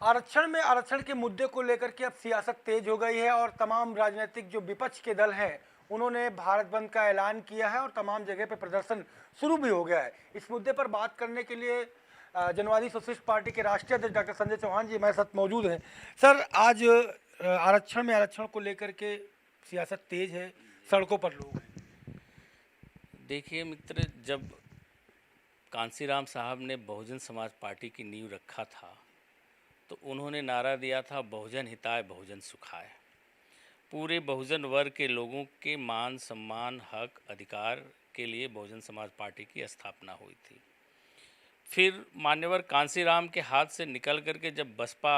आरक्षण में आरक्षण के मुद्दे को लेकर के अब सियासत तेज हो गई है और तमाम राजनीतिक जो विपक्ष के दल हैं उन्होंने भारत बंद का ऐलान किया है और तमाम जगह पे प्रदर्शन शुरू भी हो गया है। इस मुद्दे पर बात करने के लिए जनवादी सोशलिस्ट पार्टी के राष्ट्रीय अध्यक्ष डॉक्टर संजय चौहान जी हमारे साथ मौजूद हैं। सर, आज आरक्षण में आरक्षण को लेकर के सियासत तेज है, सड़कों पर लोग हैं। देखिए मित्र, जब कांसीराम साहब ने बहुजन समाज पार्टी की नींव रखा था तो उन्होंने नारा दिया था, बहुजन हिताय बहुजन सुखाय। पूरे बहुजन वर्ग के लोगों के मान सम्मान हक अधिकार के लिए बहुजन समाज पार्टी की स्थापना हुई थी। फिर मान्यवर कांसीराम के हाथ से निकल करके जब बसपा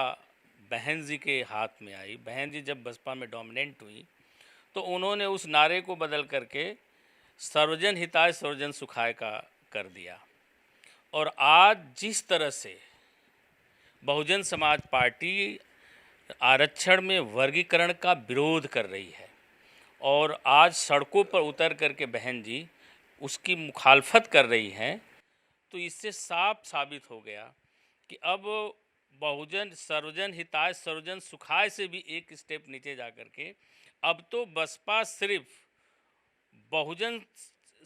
बहन जी के हाथ में आई, बहन जी जब बसपा में डोमिनेंट हुई तो उन्होंने उस नारे को बदल करके सर्वजन हिताय सर्वजन सुखाय का कर दिया। और आज जिस तरह से बहुजन समाज पार्टी आरक्षण में वर्गीकरण का विरोध कर रही है और आज सड़कों पर उतर करके बहन जी उसकी मुखालफत कर रही हैं, तो इससे साफ साबित हो गया कि अब बहुजन सर्वजन हिताय सर्वजन सुखाय से भी एक स्टेप नीचे जा कर के अब तो बसपा सिर्फ बहुजन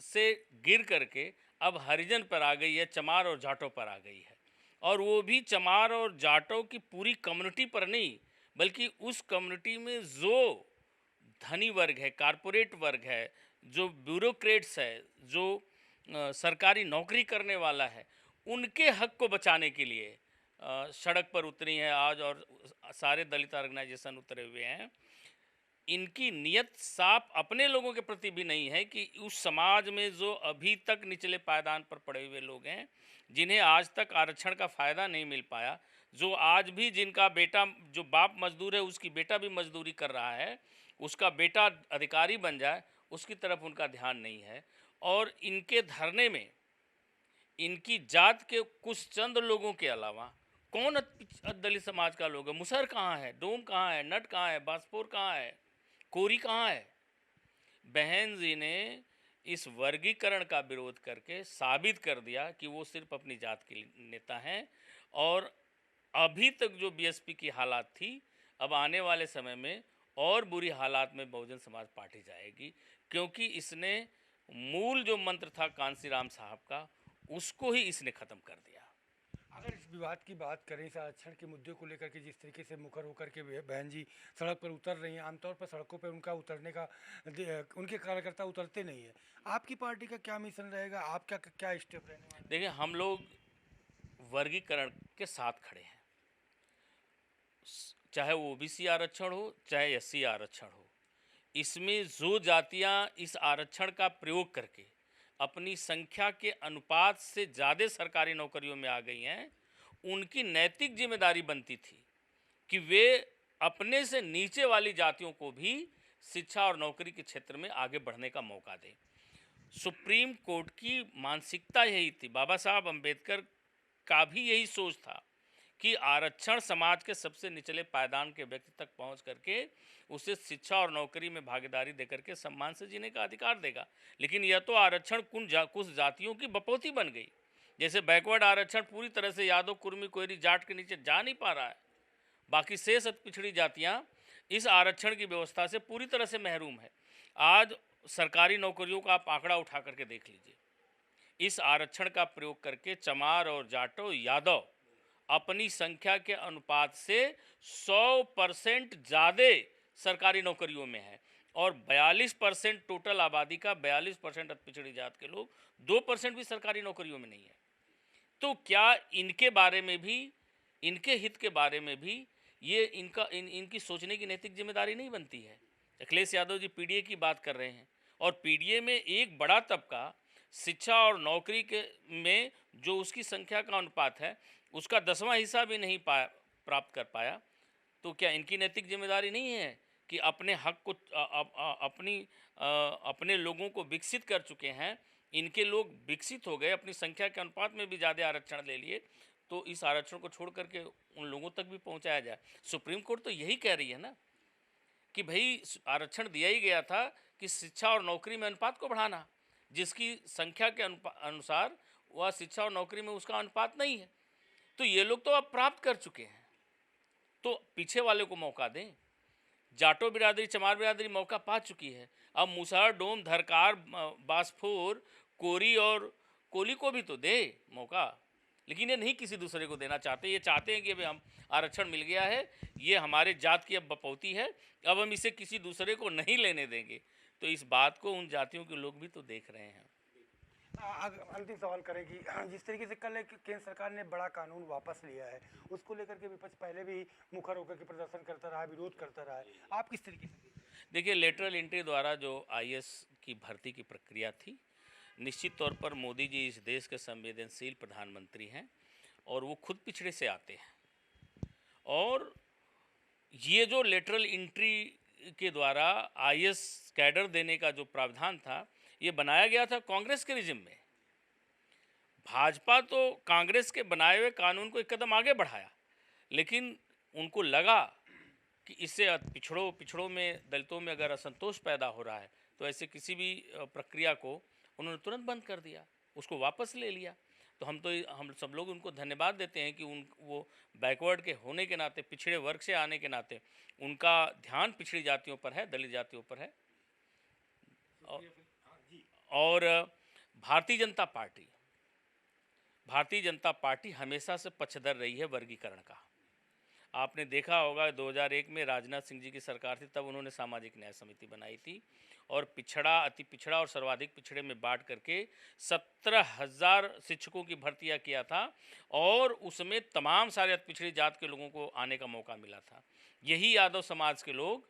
से गिर करके अब हरिजन पर आ गई है, चमार और जाटों पर आ गई है। और वो भी चमार और जाटों की पूरी कम्युनिटी पर नहीं, बल्कि उस कम्युनिटी में जो धनी वर्ग है, कारपोरेट वर्ग है, जो ब्यूरोक्रेट्स है, जो सरकारी नौकरी करने वाला है, उनके हक को बचाने के लिए सड़क पर उतरी हैं आज और सारे दलित ऑर्गेनाइजेशन उतरे हुए हैं। इनकी नियत साफ अपने लोगों के प्रति भी नहीं है कि उस समाज में जो अभी तक निचले पायदान पर पड़े हुए लोग हैं, जिन्हें आज तक आरक्षण का फ़ायदा नहीं मिल पाया, जो आज भी जिनका बेटा, जो बाप मजदूर है उसकी बेटा भी मजदूरी कर रहा है, उसका बेटा अधिकारी बन जाए, उसकी तरफ उनका ध्यान नहीं है। और इनके धरने में इनकी जात के कुछ चंद लोगों के अलावा कौन दलित समाज का लोग है? मुसहर कहाँ है? डोम कहाँ है? नट कहाँ है? बासपुर कहाँ है? कोरी कहाँ है? बहन जी ने इस वर्गीकरण का विरोध करके साबित कर दिया कि वो सिर्फ अपनी जात के नेता हैं। और अभी तक जो बीएसपी की हालात थी, अब आने वाले समय में और बुरी हालात में बहुजन समाज पार्टी जाएगी, क्योंकि इसने मूल जो मंत्र था कांसीराम साहब का, उसको ही इसने ख़त्म कर दिया। अगर इस विवाद की बात करें, इस आरक्षण के मुद्दे को लेकर के जिस तरीके से मुखर होकर के बहन जी सड़क पर उतर रही हैं, आमतौर पर सड़कों पर उनका उतरने का उनके कार्यकर्ता उतरते नहीं है। आपकी पार्टी का क्या मिशन रहेगा? आप क्या क्या स्टेप रहने वाले हैं? देखिए, हम लोग वर्गीकरण के साथ खड़े हैं, चाहे वो ओबीसी आरक्षण हो चाहे एससी आरक्षण हो। इसमें जो जातियां इस आरक्षण का प्रयोग करके अपनी संख्या के अनुपात से ज़्यादा सरकारी नौकरियों में आ गई हैं, उनकी नैतिक जिम्मेदारी बनती थी कि वे अपने से नीचे वाली जातियों को भी शिक्षा और नौकरी के क्षेत्र में आगे बढ़ने का मौका दें। सुप्रीम कोर्ट की मानसिकता यही थी, बाबा साहब अम्बेडकर का भी यही सोच था कि आरक्षण समाज के सबसे निचले पायदान के व्यक्ति तक पहुंच करके उसे शिक्षा और नौकरी में भागीदारी देकर के सम्मान से जीने का अधिकार देगा। लेकिन यह तो आरक्षण कुछ जातियों की बपौती बन गई। जैसे बैकवर्ड आरक्षण पूरी तरह से यादव, कुर्मी, कोयरी, जाट के नीचे जा नहीं पा रहा है, बाकी शेष पिछड़ी जातियां इस आरक्षण की व्यवस्था से पूरी तरह से महरूम है। आज सरकारी नौकरियों का आप आंकड़ा उठा करके देख लीजिए, इस आरक्षण का प्रयोग करके चमार और जाटो, यादव अपनी संख्या के अनुपात से 100% ज़्यादा सरकारी नौकरियों में है और 42% टोटल आबादी का 42% पिछड़ी जात के लोग 2% भी सरकारी नौकरियों में नहीं है। तो क्या इनके बारे में भी, इनके हित के बारे में भी ये इनकी सोचने की नैतिक जिम्मेदारी नहीं बनती है? अखिलेश यादव जी पीडीए की बात कर रहे हैं और पीडीए में एक बड़ा तबका शिक्षा और नौकरी के में जो उसकी संख्या का अनुपात है उसका 10वां हिस्सा भी नहीं प्राप्त कर पाया। तो क्या इनकी नैतिक जिम्मेदारी नहीं है कि अपने हक को अपने लोगों को विकसित कर चुके हैं, इनके लोग विकसित हो गए, अपनी संख्या के अनुपात में भी ज़्यादा आरक्षण ले लिए, तो इस आरक्षण को छोड़ करके उन लोगों तक भी पहुंचाया जाए। सुप्रीम कोर्ट तो यही कह रही है ना कि भाई आरक्षण दिया ही गया था कि शिक्षा और नौकरी में अनुपात को बढ़ाना, जिसकी संख्या के अनुसार वह शिक्षा और नौकरी में उसका अनुपात नहीं है। तो ये लोग तो अब प्राप्त कर चुके हैं। तो पीछे वाले को मौका दें। जाटो बिरादरी, चमार बिरादरी मौका पा चुकी है। अब मूसहर, डोम, धरकार, बासफोर, कोरी और कोली को भी तो दे मौका। लेकिन ये नहीं किसी दूसरे को देना चाहते। ये चाहते हैं कि अभी हम आरक्षण मिल गया है, ये हमारे जात की अब बपौती है, अब हम इसे किसी दूसरे को नहीं लेने देंगे। तो इस बात को उन जातियों के लोग भी तो देख रहे हैं। अंतिम सवाल करें कि जिस तरीके से कल केंद्र सरकार ने बड़ा कानून वापस लिया है, उसको लेकर के विपक्ष पहले भी मुखर होकर के प्रदर्शन करता रहा, विरोध करता रहा है, आप किस तरीके से? देखिए, लेटरल एंट्री द्वारा जो आईएएस की भर्ती की प्रक्रिया थी, निश्चित तौर पर मोदी जी इस देश के संवेदनशील प्रधानमंत्री हैं और वो खुद पिछड़े से आते हैं। और ये जो लेटरल एंट्री के द्वारा आईएएस कैडर देने का जो प्रावधान था, ये बनाया गया था कांग्रेस के रिजिम में। भाजपा तो कांग्रेस के बनाए हुए कानून को एक कदम आगे बढ़ाया, लेकिन उनको लगा कि इससे पिछड़ों में, दलितों में अगर असंतोष पैदा हो रहा है, तो ऐसे किसी भी प्रक्रिया को उन्होंने तुरंत बंद कर दिया, उसको वापस ले लिया। तो हम सब लोग उनको धन्यवाद देते हैं कि वो बैकवर्ड के होने के नाते, पिछड़े वर्ग से आने के नाते उनका ध्यान पिछड़ी जातियों पर है, दलित जातियों पर है। और भारतीय जनता पार्टी हमेशा से पक्षधर रही है वर्गीकरण का। आपने देखा होगा 2001 में राजनाथ सिंह जी की सरकार थी, तब उन्होंने सामाजिक न्याय समिति बनाई थी और पिछड़ा, अति पिछड़ा और सर्वाधिक पिछड़े में बांट करके 17,000 शिक्षकों की भर्तियां किया था और उसमें तमाम सारे अति पिछड़ी जात के लोगों को आने का मौका मिला था। यही यादव समाज के लोग,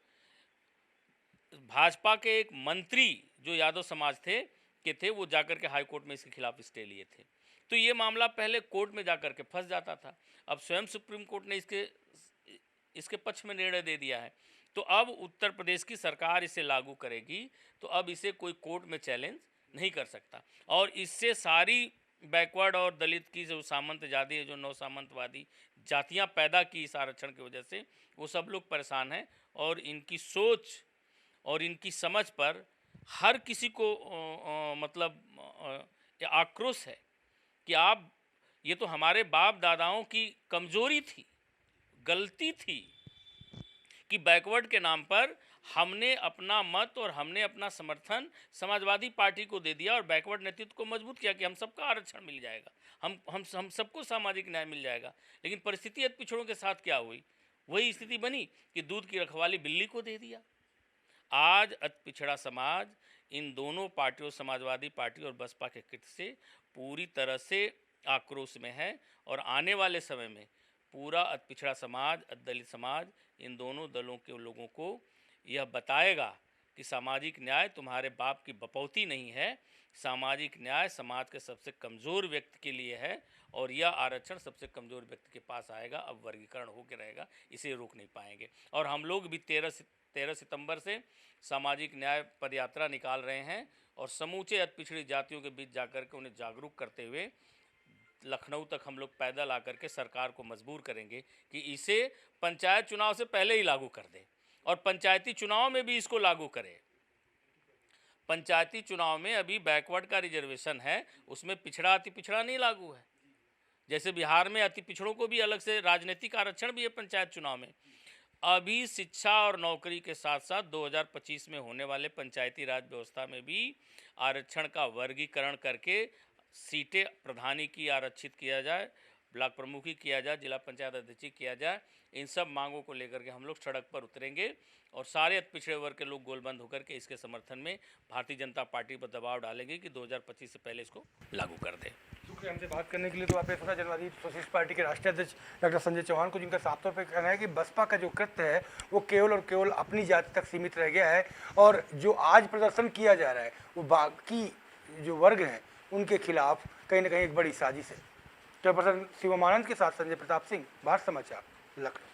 भाजपा के एक मंत्री जो यादव समाज के थे, वो जाकर के हाई कोर्ट में इसके खिलाफ स्टे लिए थे। तो ये मामला पहले कोर्ट में जाकर के फंस जाता था, अब स्वयं सुप्रीम कोर्ट ने इसके पक्ष में निर्णय दे दिया है। तो अब उत्तर प्रदेश की सरकार इसे लागू करेगी, तो अब इसे कोई कोर्ट में चैलेंज नहीं कर सकता। और इससे सारी बैकवर्ड और दलित की जो सामंत जाति है, जो नौ सामंतवादी जातियां पैदा की इस आरक्षण की वजह से, वो सब लोग परेशान हैं। और इनकी सोच और इनकी समझ पर हर किसी को आक्रोश है कि ये तो हमारे बाप दादाओं की कमजोरी थी, गलती थी कि बैकवर्ड के नाम पर हमने अपना मत और हमने अपना समर्थन समाजवादी पार्टी को दे दिया और बैकवर्ड नेतृत्व को मजबूत किया कि हम सबका आरक्षण मिल जाएगा, हम सबको सामाजिक न्याय मिल जाएगा। लेकिन परिस्थिति अति पिछड़ों के साथ क्या हुई? वही स्थिति बनी कि दूध की रखवाली बिल्ली को दे दिया। आज अति पिछड़ा समाज इन दोनों पार्टियों, समाजवादी पार्टी और बसपा के कृत्य से पूरी तरह से आक्रोश में है और आने वाले समय में पूरा अति पिछड़ा समाज, दलित समाज, इन दोनों दलों के लोगों को यह बताएगा कि सामाजिक न्याय तुम्हारे बाप की बपौती नहीं है, सामाजिक न्याय समाज के सबसे कमज़ोर व्यक्ति के लिए है और यह आरक्षण सबसे कमज़ोर व्यक्ति के पास आएगा। अब वर्गीकरण होकर रहेगा, इसे रोक नहीं पाएंगे। और हम लोग भी 13 सितंबर से सामाजिक न्याय पदयात्रा निकाल रहे हैं और समूचे अति पिछड़ी जातियों के बीच जाकर के उन्हें जागरूक करते हुए लखनऊ तक हम लोग पैदल आकर के सरकार को मजबूर करेंगे कि इसे पंचायत चुनाव से पहले ही लागू कर दे और पंचायती चुनाव में भी इसको लागू करे। पंचायती चुनाव में अभी बैकवर्ड का रिजर्वेशन है, उसमें पिछड़ा अति पिछड़ा नहीं लागू है। जैसे बिहार में अति पिछड़ों को भी अलग से राजनीतिक आरक्षण भी है पंचायत चुनाव में। अभी शिक्षा और नौकरी के साथ साथ 2025 में होने वाले पंचायती राज व्यवस्था में भी आरक्षण का वर्गीकरण करके सीटें प्रधानी की आरक्षित किया जाए, ब्लॉक प्रमुखी किया जाए, जिला पंचायत अध्यक्ष किया जाए। इन सब मांगों को लेकर के हम लोग सड़क पर उतरेंगे और सारे पिछड़े वर्ग के लोग गोलबंद होकर के इसके समर्थन में भारतीय जनता पार्टी पर दबाव डालेंगे कि 2025 से पहले इसको लागू कर दे। शुक्रिया हमसे बात करने के लिए। तो आपने सुना जनवादी सोशलिस्ट पार्टी के राष्ट्रीय अध्यक्ष डॉक्टर संजय चौहान को, जिनका साफ तौर पर कहना है कि बसपा का जो कृत्य है वो केवल और केवल अपनी जाति तक सीमित रह गया है और जो आज प्रदर्शन किया जा रहा है वो बाकी जो वर्ग हैं उनके खिलाफ कहीं ना कहीं एक बड़ी साजिश है। कैमरा पर्सन शिवम आनंद के साथ संजय प्रताप सिंह, भारत समाचार, लखनऊ।